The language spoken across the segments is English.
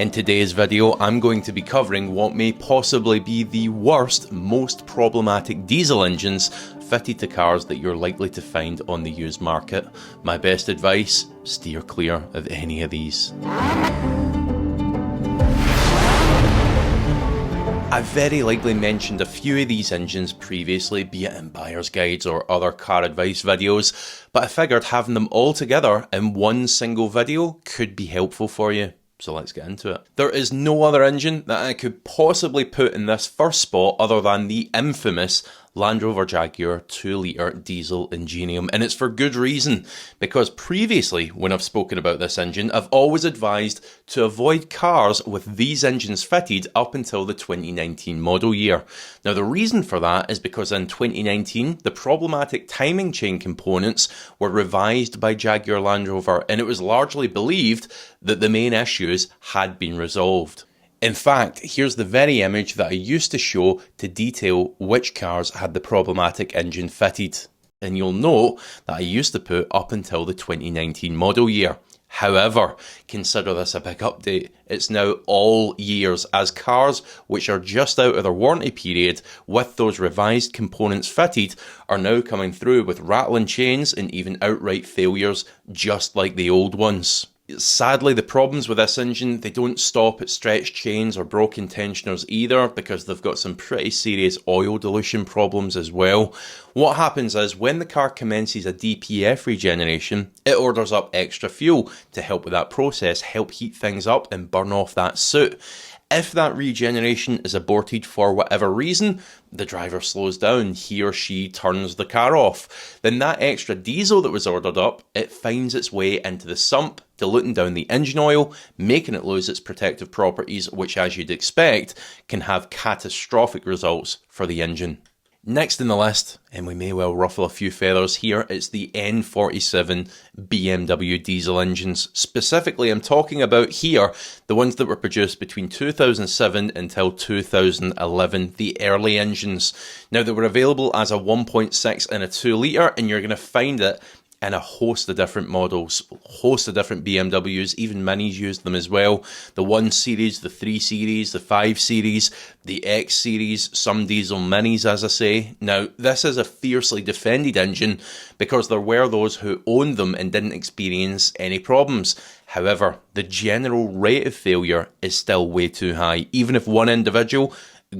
In today's video, I'm going to be covering what may possibly be the worst, most problematic diesel engines fitted to cars that you're likely to find on the used market. My best advice, steer clear of any of these. I've very likely mentioned a few of these engines previously, be it in buyer's guides or other car advice videos, but I figured having them all together in one single video could be helpful for you. So let's get into it. There is no other engine that I could possibly put in this first spot other than the infamous Land Rover Jaguar 2-litre diesel Ingenium, and it's for good reason, because previously when I've spoken about this engine, I've always advised to avoid cars with these engines fitted up until the 2019 model year. Now the reason for that is because in 2019 the problematic timing chain components were revised by Jaguar Land Rover, and it was largely believed that the main issues had been resolved. In fact, here's the very image that I used to show to detail which cars had the problematic engine fitted. And you'll note that I used to put up until the 2019 model year. However, consider this a big update. It's now all years, as cars which are just out of their warranty period with those revised components fitted are now coming through with rattling chains and even outright failures, just like the old ones. Sadly, the problems with this engine, they don't stop at stretched chains or broken tensioners either, because they've got some pretty serious oil dilution problems as well. What happens is when the car commences a DPF regeneration, it orders up extra fuel to help with that process, help heat things up and burn off that soot. If that regeneration is aborted for whatever reason, the driver slows down, he or she turns the car off. Then that extra diesel that was ordered up, it finds its way into the sump, diluting down the engine oil, making it lose its protective properties, which, as you'd expect, can have catastrophic results for the engine. Next in the list, and we may well ruffle a few feathers here, it's the N47 BMW diesel engines. Specifically, I'm talking about here the ones that were produced between 2007 until 2011, the early engines. Now, they were available as a 1.6 and a 2-litre, and you're going to find it in a host of different models, host of different BMWs, even Minis used them as well. The 1 Series, the 3 Series, the 5 Series, the X Series, some diesel Minis, as I say. Now, this is a fiercely defended engine because there were those who owned them and didn't experience any problems. However, the general rate of failure is still way too high. Even if one individual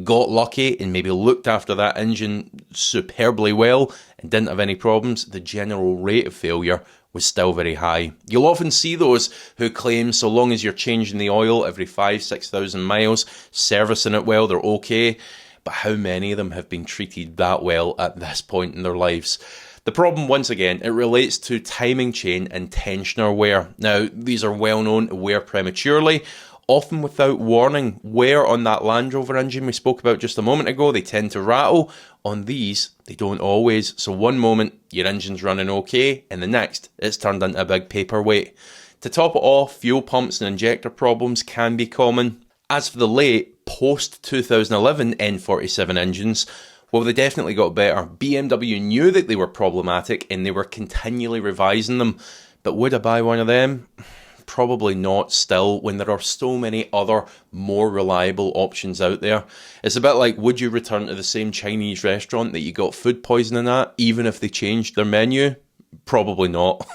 got lucky and maybe looked after that engine superbly well and didn't have any problems, the general rate of failure was still very high. You'll often see those who claim so long as you're changing the oil every 5,000-6,000 miles, servicing it well, they're okay. But how many of them have been treated that well at this point in their lives? The problem, once again, it relates to timing chain and tensioner wear. Now, these are well known to wear prematurely, often without warning. Wear on that Land Rover engine we spoke about just a moment ago, they tend to rattle. On these, they don't always. So one moment, your engine's running okay, and the next, it's turned into a big paperweight. To top it off, fuel pumps and injector problems can be common. As for the late, post-2011 N47 engines, well, they definitely got better. BMW knew that they were problematic, and they were continually revising them. But would I buy one of them? Probably not still, when there are so many other more reliable options out there. It's a bit like, would you return to the same Chinese restaurant that you got food poisoning at, even if they changed their menu? Probably not.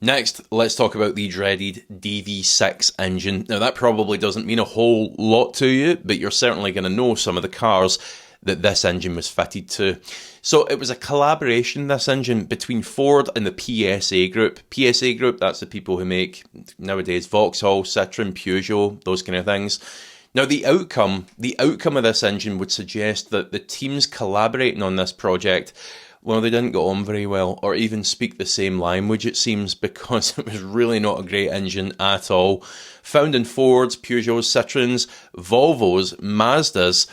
Next, let's talk about the dreaded DV6 engine. Now, that probably doesn't mean a whole lot to you, but you're certainly going to know some of the cars that this engine was fitted to. So it was a collaboration, this engine, between Ford and the PSA Group. PSA Group, that's the people who make, nowadays, Vauxhall, Citroën, Peugeot, those kind of things. Now, the outcome of this engine would suggest that the teams collaborating on this project, well, they didn't get on very well, or even speak the same language, it seems, because it was really not a great engine at all. Found in Fords, Peugeots, Citroëns, Volvos, Mazdas,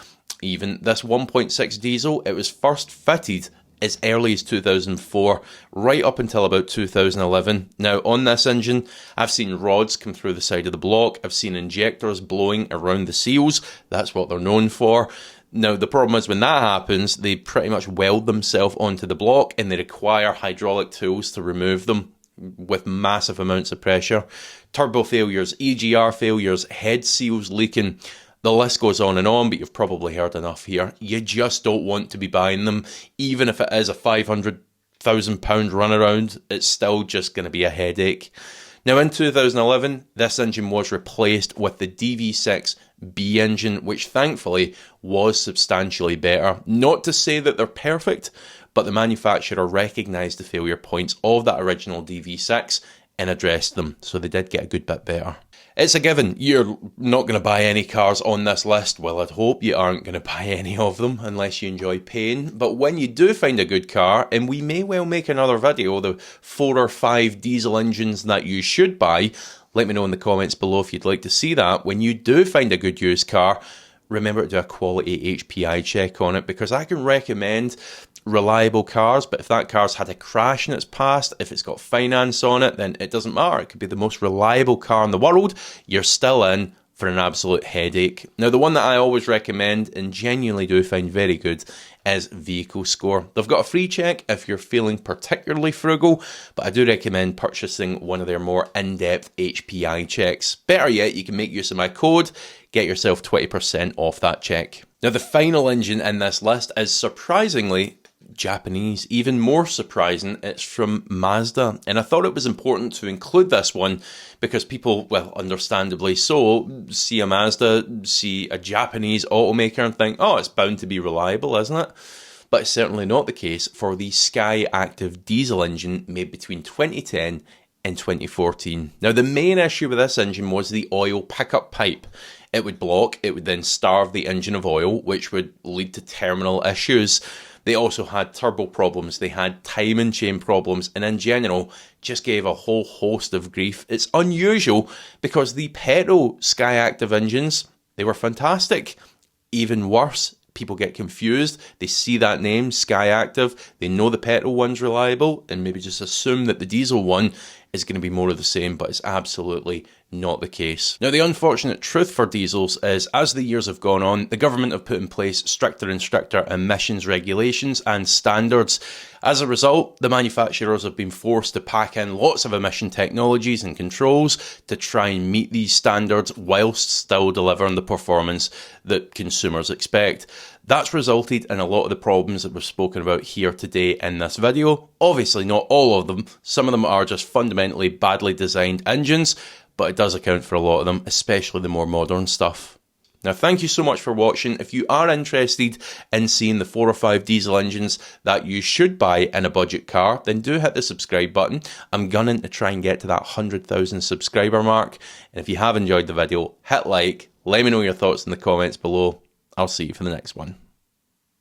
even this 1.6 diesel, it was first fitted as early as 2004, right up until about 2011. Now, on this engine, I've seen rods come through the side of the block, I've seen injectors blowing around the seals, that's what they're known for. Now, the problem is when that happens, they pretty much weld themselves onto the block and they require hydraulic tools to remove them. with massive amounts of pressure, turbo failures, EGR failures, head seals leaking. The list goes on, but you've probably heard enough here. You just don't want to be buying them. Even if it is a £500,000 runaround, it's still just going to be a headache. Now in 2011, this engine was replaced with the DV6B engine, which thankfully was substantially better. Not to say that they're perfect, but the manufacturer recognised the failure points of that original DV6 and addressed them, so they did get a good bit better. It's a given, you're not going to buy any cars on this list. Well, I'd hope you aren't going to buy any of them unless you enjoy paying. But when you do find a good car, and we may well make another video, the 4 or 5 diesel engines that you should buy, let me know in the comments below if you'd like to see that. When you do find a good used car, remember to do a quality HPI check on it, because I can recommend reliable cars, but if that car's had a crash in its past, if it's got finance on it, then it doesn't matter. It could be the most reliable car in the world, you're still in for an absolute headache. Now, the one that I always recommend and genuinely do find very good is Vehicle Score. They've got a free check if you're feeling particularly frugal, but I do recommend purchasing one of their more in-depth HPI checks. Better yet, you can make use of my code, get yourself 20% off that check. Now, the final engine in this list is surprisingly Japanese. Even more surprising, it's from Mazda, and I thought it was important to include this one because people, well, understandably so, see a Mazda, see a Japanese automaker and think, oh, it's bound to be reliable, isn't it? But it's certainly not the case for the Sky Active diesel engine made between 2010 and 2014. Now, the main issue with this engine was the oil pickup pipe. It would block, it would then starve the engine of oil, which would lead to terminal issues. They also had turbo problems, they had timing chain problems, and in general, just gave a whole host of grief. It's unusual because the petrol Sky Active engines, they were fantastic. Even worse, people get confused. They see that name, Sky Active, they know the petrol one's reliable, and maybe just assume that the diesel one is going to be more of the same, but it's absolutely not the case. Now, the unfortunate truth for diesels is, as the years have gone on, the government have put in place stricter and stricter emissions regulations and standards. As a result, the manufacturers have been forced to pack in lots of emission technologies and controls to try and meet these standards whilst still delivering the performance that consumers expect. That's resulted in a lot of the problems that we've spoken about here today in this video. Obviously not all of them, some of them are just fundamentally badly designed engines, but it does account for a lot of them, especially the more modern stuff. Now, thank you so much for watching. If you are interested in seeing the 4 or 5 diesel engines that you should buy in a budget car, then do hit the subscribe button. I'm gunning to try and get to that 100,000 subscriber mark. And if you have enjoyed the video, hit like, let me know your thoughts in the comments below. I'll see you for the next one.